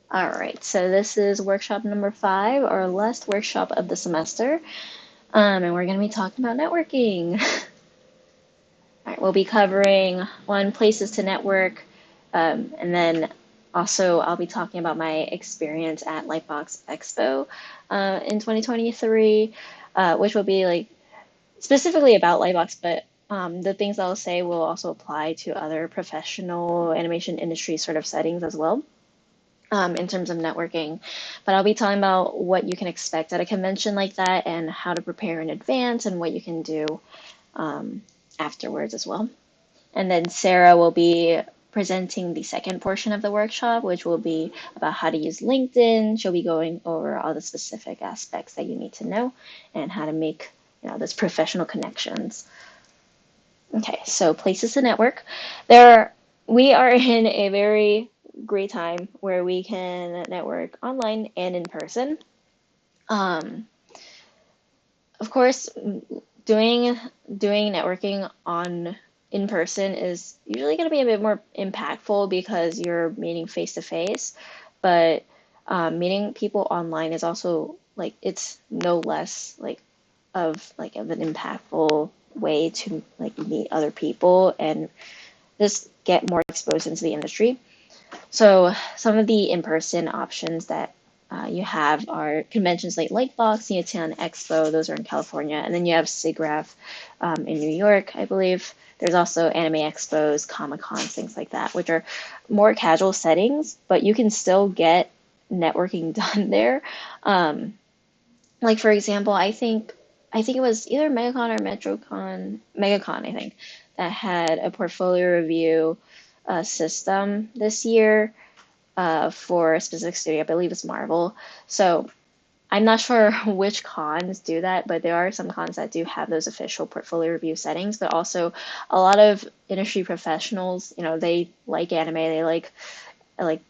All right, so this is workshop number 5, our last workshop of the semester, and we're going to be talking about networking. All right, we'll be covering one, places to network, and then also I'll be talking about my experience at Lightbox Expo in 2023, which will be like specifically about Lightbox, but the things I'll say will also apply to other professional animation industry sort of settings as well. In terms of networking. But I'll be talking about what you can expect at a convention like that and how to prepare in advance and what you can do um, afterwards as well. And then Sarah will be presenting the second portion of the workshop, which will be about how to use LinkedIn. She'll be going over all the specific aspects that you need to know and how to make those professional connections. Okay, so places to network. We are in a very great time where we can network online and in person. Um, of course, doing networking on in person is usually going to be a bit more impactful because you're meeting face to face, but meeting people online is also like it's no less of an impactful way to like meet other people and just get more exposed into the industry. So some of the in-person options that you have are conventions like Lightbox, Neotown Expo, those are in California, and then you have SIGGRAPH in New York, I believe. There's also anime expos, Comic Cons, things like that, which are more casual settings, but you can still get networking done there. Um, like for example, I think it was either MegaCon or MetroCon, MegaCon, I think, that had a portfolio review system this year for a specific studio. I believe it's Marvel. So I'm not sure which cons do that, but there are some cons that do have those official portfolio review settings. But also, a lot of industry professionals, they like anime, they like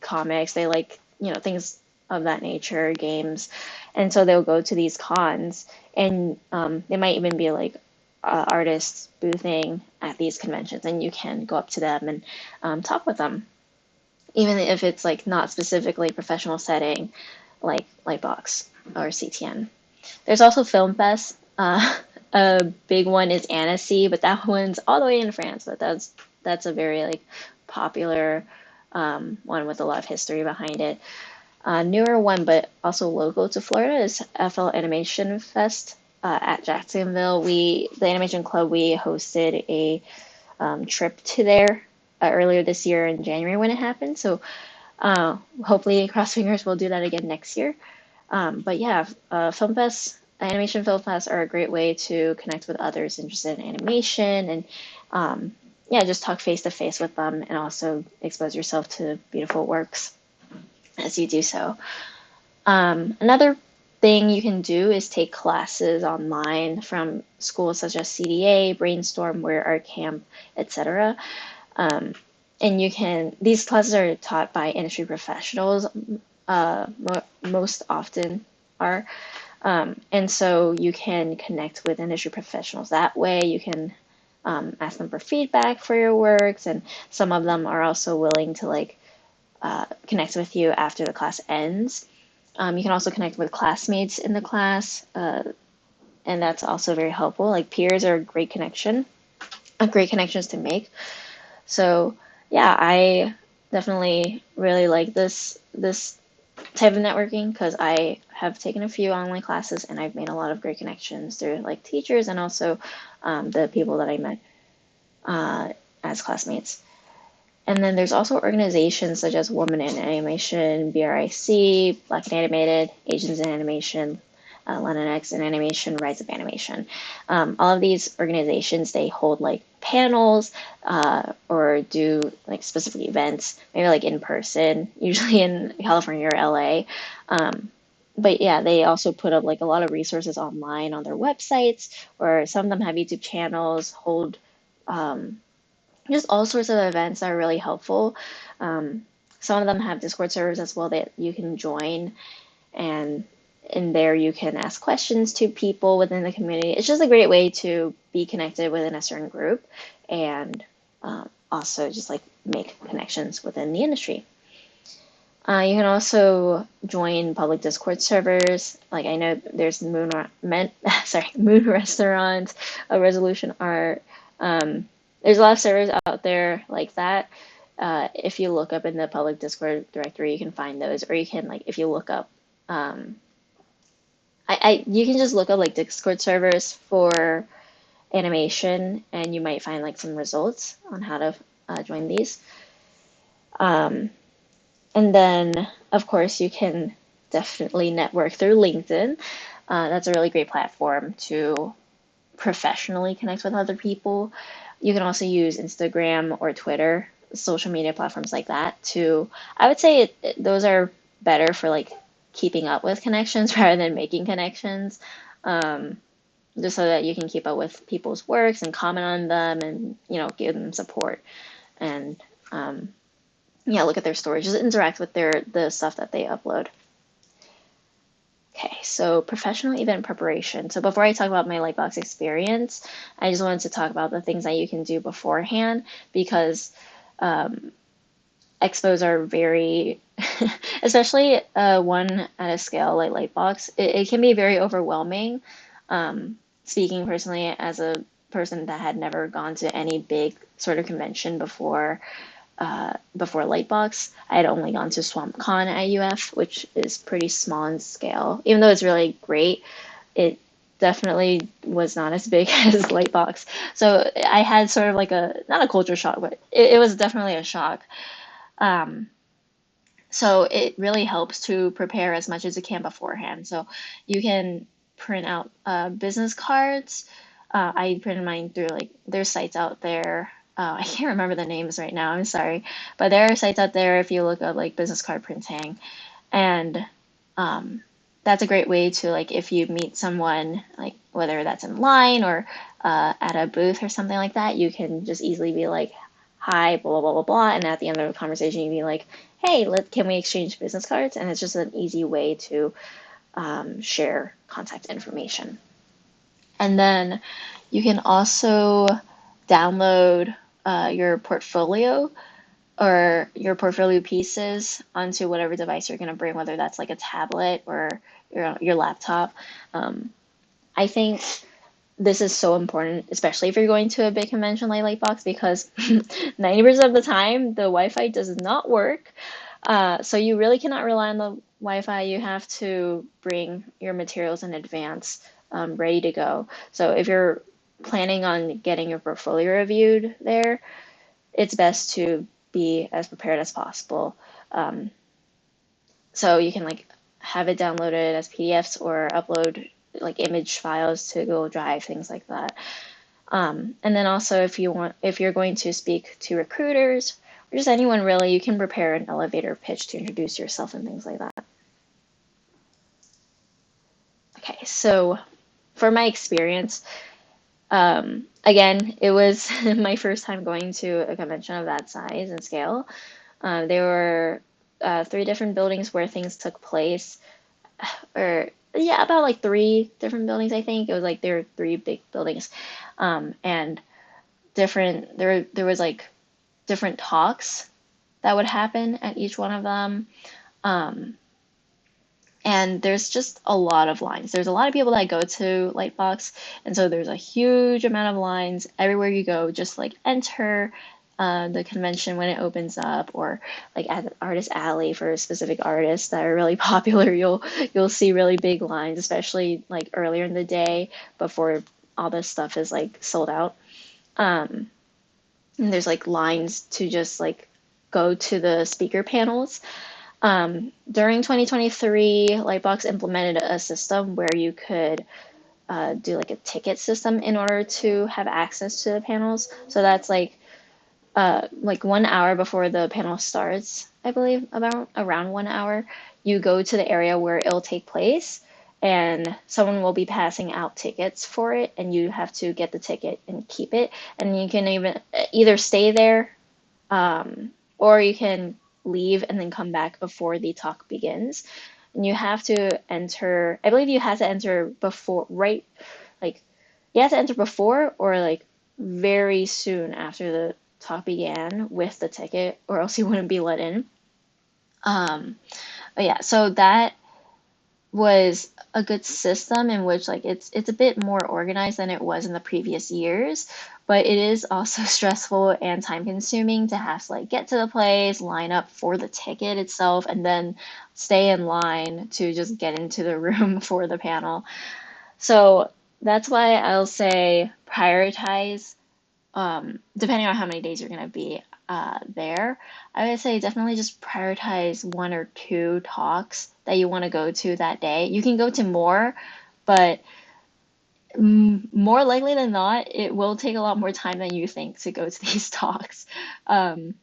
comics, they like things of that nature, games, and so they'll go to these cons, and they might even be like artists boothing at these conventions, and you can go up to them and talk with them even if it's like not specifically professional setting like Lightbox or CTN. There's also Film Fest. A big one is Annecy, but that one's all the way in France. But that's a very like popular one with a lot of history behind it. Newer one, but also local to Florida, is FL Animation Fest at Jacksonville. The Animation Club, we hosted a trip to there earlier this year in January when it happened. So hopefully, cross fingers, we'll do that again next year. But yeah, Film Fest, Animation Film Fest are a great way to connect with others interested in animation and yeah, just talk face to face with them and also expose yourself to beautiful works as you do so. Another thing you can do is take classes online from schools such as CDA, Brainstorm, Where Art Camp, etc. Um, and these classes are taught by industry professionals, most often are. And so you can connect with industry professionals that way. You can ask them for feedback for your works, and some of them are also willing to connect with you after the class ends. You can also connect with classmates in the class, and that's also very helpful. Like peers are great connections to make. So yeah, I definitely really like this type of networking because I have taken a few online classes and I've made a lot of great connections through like teachers and also the people that I met as classmates. And then there's also organizations such as Women in Animation, BRIC, Black and Animated, Asians in Animation, Latinx in Animation, Rise of Animation. All of these organizations, they hold like panels or do like specific events, maybe like in person, usually in California or LA. But yeah, they also put up like a lot of resources online on their websites, or some of them have YouTube channels, hold um, just all sorts of events that are really helpful. Um, some of them have Discord servers as well that you can join, and in there you can ask questions to people within the community. It's just a great way to be connected within a certain group and also just like make connections within the industry. You can also join public Discord servers. Like I know there's Moon Restaurant, Resolution Art. There's a lot of servers out there like that. If you look up in the public Discord directory, you can find those, or you can like if you look up, um, you can just look up like Discord servers for animation, and you might find like some results on how to join these. Um, And then, of course, you can definitely network through LinkedIn. That's a really great platform to professionally connect with other people. You can also use Instagram or Twitter, social media platforms like that to, I would say those are better for like keeping up with connections rather than making connections. Um, just so that you can keep up with people's works and comment on them and, give them support. And yeah, look at their stories, just interact with the stuff that they upload. Okay, so professional event preparation. So before I talk about my Lightbox experience, I just wanted to talk about the things that you can do beforehand because expos are very, especially one at a scale like Lightbox, it can be very overwhelming. Speaking personally as a person that had never gone to any big sort of convention before Lightbox. I had only gone to SwampCon at UF, which is pretty small in scale. Even though it's really great, it definitely was not as big as Lightbox. So I had sort of like not a culture shock, but it was definitely a shock. Um, so it really helps to prepare as much as you can beforehand. So you can print out business cards. I printed mine through like there's sites out there. I can't remember the names right now. I'm sorry, but there are sites out there if you look up like business card printing, and um, that's a great way to like if you meet someone like whether that's in line or at a booth or something like that, you can just easily be like, "Hi, blah blah blah blah blah," and at the end of the conversation, you can be like, "Hey, can we exchange business cards?" And it's just an easy way to share contact information. And then you can also download your portfolio or your portfolio pieces onto whatever device you're going to bring, whether that's like a tablet or your laptop. I think this is so important, especially if you're going to a big convention like Lightbox, because 90% of the time the Wi-Fi does not work. So you really cannot rely on the Wi-Fi. You have to bring your materials in advance, ready to go. So if you're planning on getting your portfolio reviewed there, it's best to be as prepared as possible. Um, so you can like have it downloaded as PDFs or upload like image files to Google Drive, things like that. And then also if you're going to speak to recruiters or just anyone really, you can prepare an elevator pitch to introduce yourself and things like that. Okay, so for my experience, again, it was my first time going to a convention of that size and scale. There were three different buildings where things took place, or yeah, about like three different buildings, I think. It was like there were three big buildings, and there was like different talks that would happen at each one of them. Um, and there's just a lot of lines. There's a lot of people that go to Lightbox, and so there's a huge amount of lines everywhere you go. Just like enter the convention when it opens up, or like at the artist alley for specific artists that are really popular. You'll see really big lines, especially like earlier in the day before all this stuff is like sold out. Um, and there's like lines to just like go to the speaker panels. During 2023, Lightbox implemented a system where you could do like a ticket system in order to have access to the panels. So that's like 1 hour before the panel starts, I believe, about around 1 hour, you go to the area where it'll take place, and someone will be passing out tickets for it, and you have to get the ticket and keep it. And you can even either stay there, or you can leave and then come back before the talk begins. And you have to enter, I believe you have to enter before, right? Like, you have to enter before or like very soon after the talk began with the ticket, or else you wouldn't be let in. Um, but yeah, so that was a good system in which like it's a bit more organized than it was in the previous years, but it is also stressful and time consuming to have to like get to the place, line up for the ticket itself, and then stay in line to just get into the room for the panel. So that's why I'll say prioritize, depending on how many days you're going to be there. I would say definitely just prioritize one or two talks that you want to go to that day. You can go to more, but more likely than not, it will take a lot more time than you think to go to these talks, um,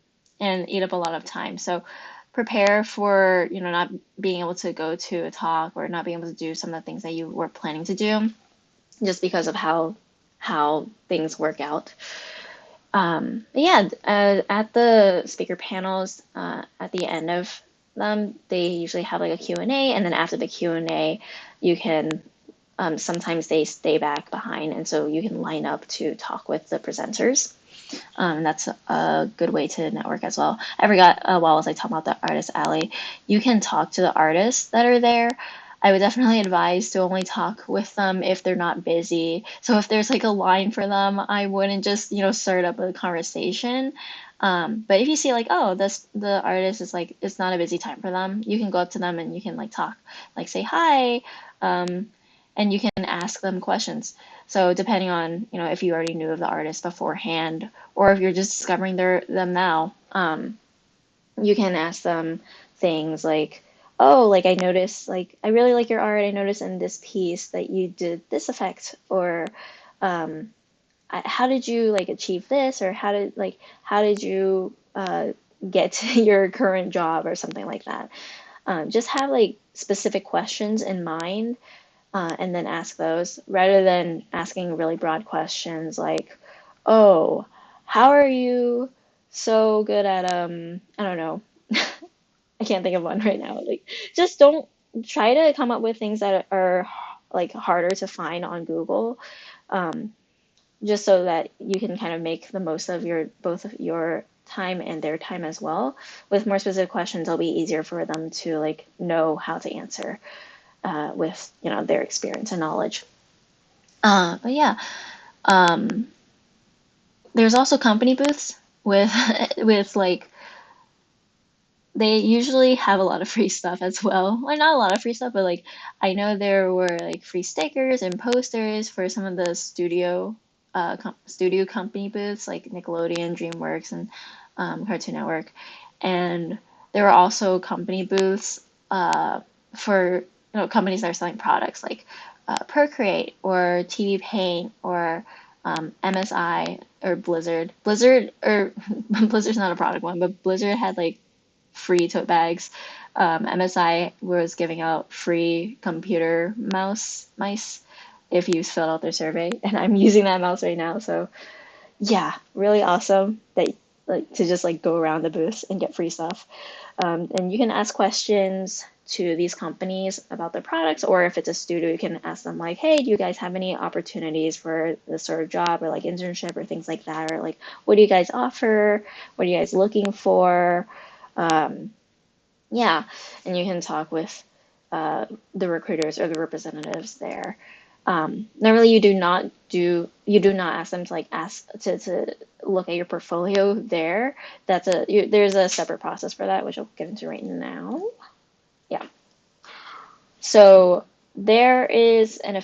and eat up a lot of time. So prepare for, not being able to go to a talk or not being able to do some of the things that you were planning to do just because of how things work out. Yeah, at the speaker panels, at the end of them, they usually have like a Q&A, and then after the Q&A, you can, sometimes they stay back behind, and so you can line up to talk with the presenters. That's a good way to network as well. I forgot, while I was like talking about the artist alley, you can talk to the artists that are there. I would definitely advise to only talk with them if they're not busy. So if there's like a line for them, I wouldn't just, start up a conversation. But if you see like, oh, this the artist is like it's not a busy time for them, you can go up to them and you can like talk, like say hi, um, and you can ask them questions. So depending on, if you already knew of the artist beforehand or if you're just discovering them now, you can ask them things like, oh, like I noticed, like I really like your art. I noticed in this piece that you did this effect, or um, how did you like achieve this, or how did you get to your current job or something like that. Just have like specific questions in mind, and then ask those rather than asking really broad questions like, oh, how are you so good at, I don't know, I can't think of one right now. Like, just don't try to come up with things that are like harder to find on Google, um, just so that you can kind of make the most of both of your time and their time as well. With more specific questions, it'll be easier for them to like know how to answer, with their experience and knowledge. But yeah, um, there's also company booths with with like they usually have a lot of free stuff as well. Well, not a lot of free stuff, but like I know there were like free stickers and posters for some of the studio company booths like Nickelodeon, DreamWorks, and Cartoon Network, and there were also company booths for companies that are selling products like Procreate or TV Paint or MSI or Blizzard. Blizzard or Blizzard's not a product one, but Blizzard had like free tote bags. MSI was giving out free computer mice if you filled out their survey, and I'm using that mouse right now. So yeah, really awesome that like to just like go around the booths and get free stuff. And you can ask questions to these companies about their products, or if it's a studio, you can ask them like, hey, do you guys have any opportunities for this sort of job or like internship or things like that, or like what do you guys offer, what are you guys looking for. um, yeah, and you can talk with the recruiters or the representatives there. Normally, you do not ask them to like ask to look at your portfolio there. There's a separate process for that, which I'll get into right now. Yeah. So there are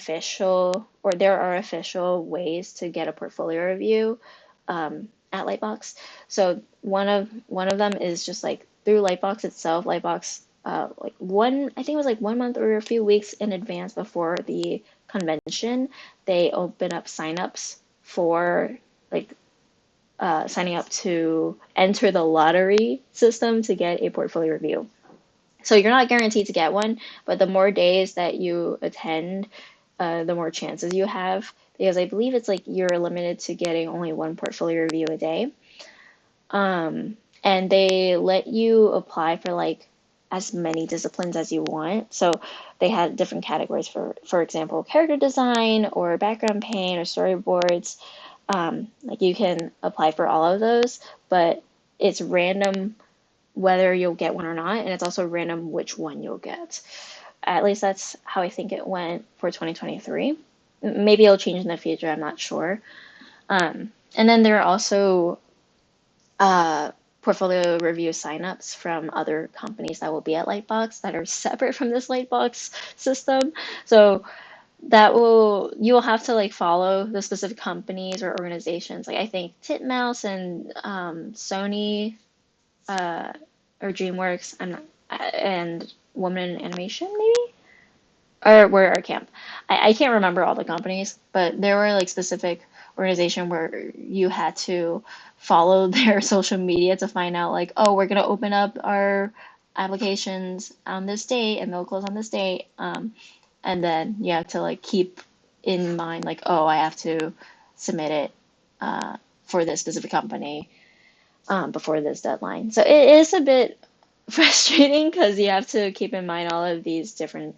official ways to get a portfolio review, at Lightbox. So one of them is just like through Lightbox itself. Lightbox, like I think it was like 1 month or a few weeks in advance before the convention, they open up signups for like signing up to enter the lottery system to get a portfolio review. So you're not guaranteed to get one, but the more days that you attend, the more chances you have. Because I believe it's like you're limited to getting only one portfolio review a day. And they let you apply for like as many disciplines as you want. So they had different categories for example, character design or background paint or storyboards. Like you can apply for all of those, but it's random whether you'll get one or not, and it's also random which one you'll get. At least that's how I think it went for 2023. Maybe it'll change in the future, I'm not sure. And then there are also uh, portfolio review signups from other companies that will be at Lightbox that are separate from this Lightbox system. So that you will have to like follow the specific companies or organizations. Like I think Titmouse and Sony uh, or DreamWorks and Woman in Animation maybe or were our camp. I can't remember all the companies, but there were like specific organization where you had to follow their social media to find out like, oh, we're gonna open up our applications on this date and they'll close on this date. And then you have to like keep in mind like, oh, I have to submit it for this specific company before this deadline. So it is a bit frustrating because you have to keep in mind all of these different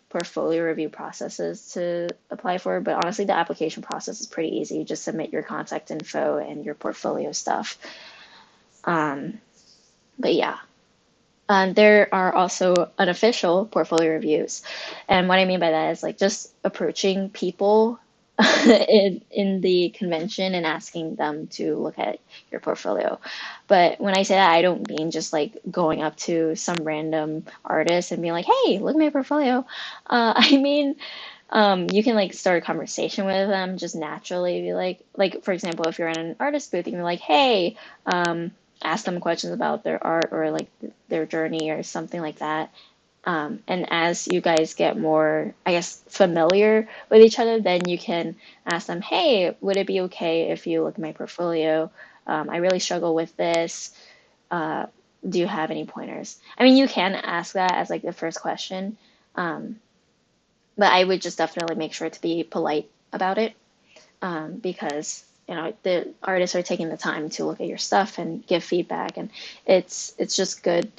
portfolio review processes to apply for. But honestly, the application process is pretty easy. You just submit your contact info and your portfolio stuff. Um, but yeah, there are also unofficial portfolio reviews. And what I mean by that is like just approaching people in the convention and asking them to look at your portfolio. But when I say that, I don't mean just like going up to some random artist and being like, hey, look at my portfolio. I mean, you can like start a conversation with them just naturally. Be like for example, if you're in an artist booth, you can be like, hey, ask them questions about their art or like their journey or something like that. And as you guys get more, I guess, familiar with each other, then you can ask them, hey, would it be okay if you look at my portfolio? I really struggle with this. Uh, do you have any pointers? I mean, you can ask that as like the first question, um, but I would just definitely make sure to be polite about it because the artists are taking the time to look at your stuff and give feedback, and it's just good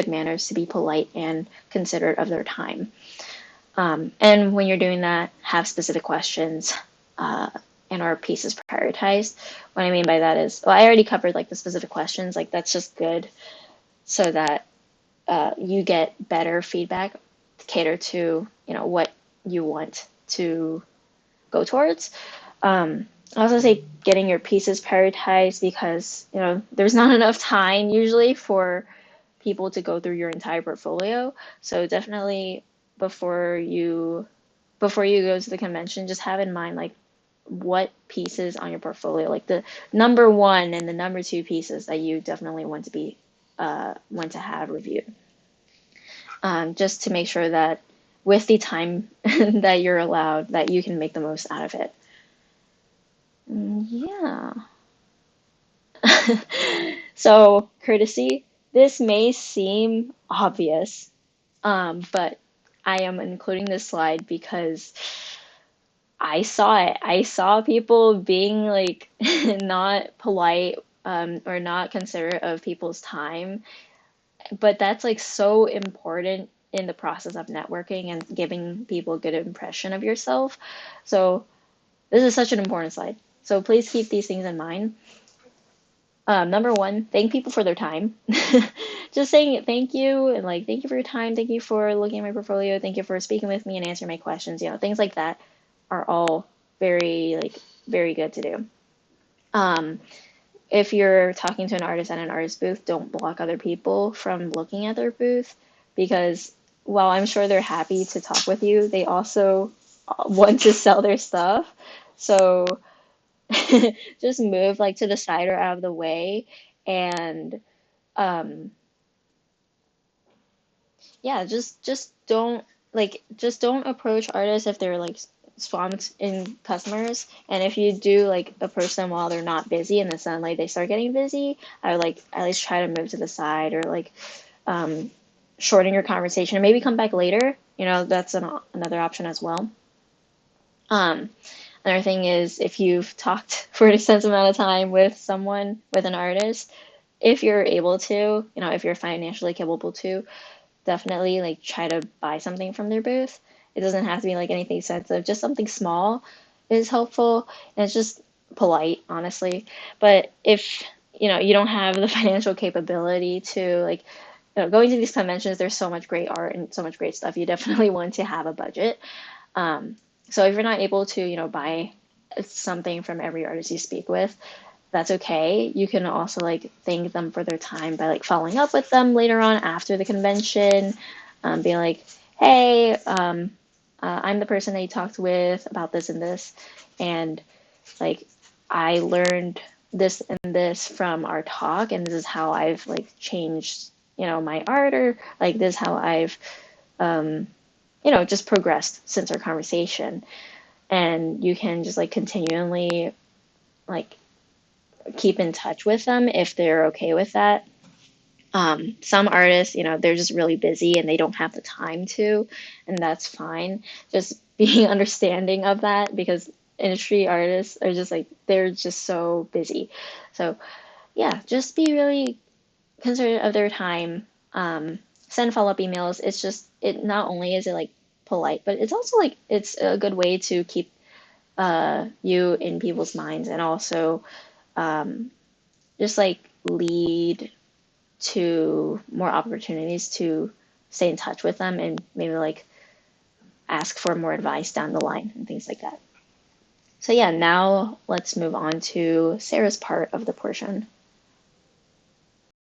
manners to be polite and considerate of their time. And when you're doing that, have specific questions uh, and our pieces prioritized. What I mean by that is, well, I already covered like the specific questions. Like that's just good so that you get better feedback to cater to what you want to go towards. I also say getting your pieces prioritized because there's not enough time usually for people to go through your entire portfolio. So definitely before you before you go to the convention, just have in mind like what pieces on your portfolio, like the number one and the number two pieces that you definitely want to have reviewed, just to make sure that with the time that you're allowed, that you can make the most out of it. Yeah. So, courtesy, this may seem obvious, but I am including this slide because I saw it. I saw people being like not polite, or not considerate of people's time, but that's like so important in the process of networking and giving people a good impression of yourself. So, this is such an important slide. So, please keep these things in mind. Number one, thank people for their time. Just saying thank you and like thank you for your time, thank you for looking at my portfolio, thank you for speaking with me and answering my questions. Things like that are all very good to do. Um, if you're talking to an artist at an artist booth, don't block other people from looking at their booth because while I'm sure they're happy to talk with you, they also want to sell their stuff. So just move like to the side or out of the way and um yeah, just don't approach artists if they're like swamped in customers, and if you do like approach them while they're not busy and then suddenly they start getting busy, I would like at least try to move to the side or like um shorten your conversation and maybe come back later. That's another option as well. um Another thing is if you've talked for an extensive amount of time with someone, with an artist, if you're able to, if you're financially capable to, definitely like try to buy something from their booth. It doesn't have to be like anything expensive, just something small is helpful and it's just polite, honestly. But if you don't have the financial capability to like going to these conventions. There's so much great art and so much great stuff. You definitely want to have a budget. Um, so if you're not able to, buy something from every artist you speak with, that's okay. You can also like thank them for their time by like following up with them later on after the convention, being like, hey, I'm the person that you talked with about this and this, and like I learned this and this from our talk, and this is how I've like changed, my art, or like this is how I've just progressed since our conversation. And you can just like continually like keep in touch with them if they're okay with that. Some artists, they're just really busy and they don't have the time to, and that's fine. Just being understanding of that, because industry artists are just like, they're just so busy. So, yeah, just be really considerate of their time. Send follow up emails. It's just, it not only is it like polite, but it's also like, it's a good way to keep you in people's minds, and also just like lead to more opportunities to stay in touch with them and maybe like ask for more advice down the line and things like that. So yeah, now let's move on to Sarah's part of the portion.